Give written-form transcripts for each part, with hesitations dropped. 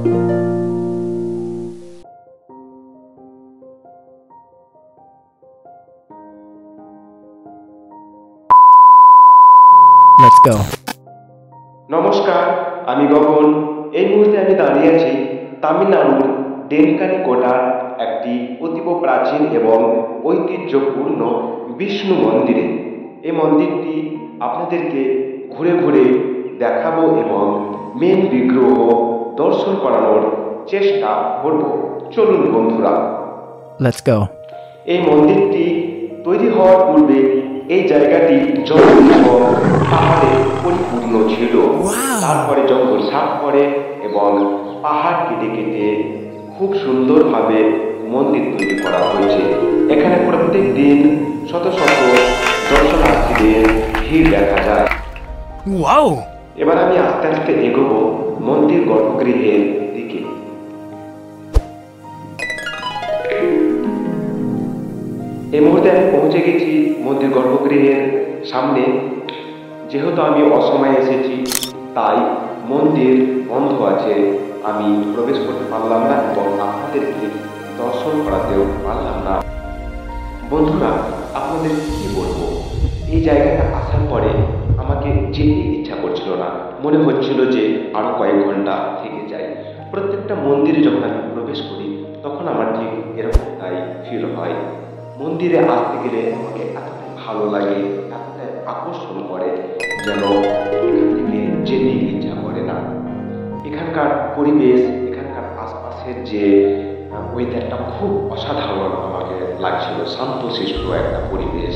Let's go. নমস্কার, আমি গগন। এই মুহূর্তে আমি দাঁড়িয়ে আছি তামিলনাড়ুর ডেনকানিকোটার একটি অতীব প্রাচীন এবং ঐতিহ্যপূর্ণ বিষ্ণু মন্দিরে। এই মন্দিরটি আপনাদেরকে ঘুরে ঘুরে দেখাবো এবং মেন বিগ্রহ দর্শন করানোর চেষ্টা করব। চলুন বন্ধুরা। Let's go. এই মন্দিরটি তৈরি হওয়ার পূর্বে এই জায়গাটি জঙ্গল এবং পাহাড়ে পরিপূর্ণ ছিল। তারপরে জঙ্গল সাফ করে এবং পাহাড় কেটে কেটে খুব সুন্দরভাবে মন্দির তৈরি করা হয়েছে। এখানে প্রত্যেক দিন শত শত দর্শনার্থীদের ভিড় দেখা যায়। Wow! এবার আমি আস্তে আস্তে এগোবো মন্দির গর্ভগৃহের দিকে। এই মুহূর্তে আমি পৌঁছে গেছি মন্দির গর্ভগৃহের সামনে। যেহেতু আমি অসময়ে এসেছি তাই মন্দির বন্ধ আছে, আমি প্রবেশ করতে পারলাম না এবং আপনাদেরকে দর্শন করাতেও পারলাম না। বন্ধুরা, আপনাদের কি বলবো, এই জায়গাটা আসার পরে আমাকে যেতে ইচ্ছা করছিল না, মনে হচ্ছিল যে আরো কয়েক ঘন্টা থেকে যাই। প্রত্যেকটা মন্দিরে যখন আমি প্রবেশ করি তখন আমার ঠিক এরকমটাই ফিল হয়। মন্দিরে আসতে গেলে আমাকে এতটাই ভালো লাগে, এতটাই আকর্ষণ করে যেন এখান থেকে যেতে ইচ্ছা করে না। এখানকার পরিবেশ, এখানকার আশপাশের যে ওয়েদারটা খুব অসাধারণ আমাকে লাগছিল। শান্তশিষ্ট একটা পরিবেশ,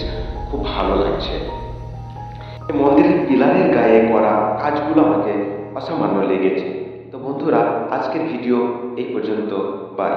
খুব ভালো লাগছে। মন্দিরের পিলারের গায়ে করা কাজগুলো আমাকে অসামান্য লেগেছে। তো বন্ধুরা, আজকের ভিডিও এই পর্যন্ত। বাই।